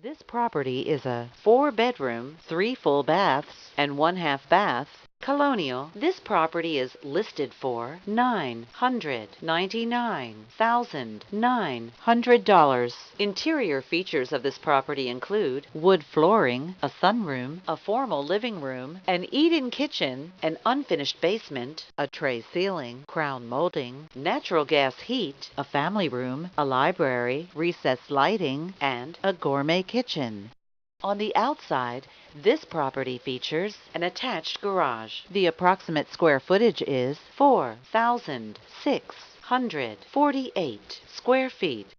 This property is a 4-bedroom, 3 full baths, and 1/2 bath, colonial. This property is listed for $999,900. Interior features of this property include wood flooring, a sunroom, a formal living room, an eat-in kitchen, an unfinished basement, a tray ceiling, crown molding, natural gas heat, a family room, a library, recessed lighting, and a gourmet kitchen. On the outside, this property features an attached garage. The approximate square footage is 4,648 square feet.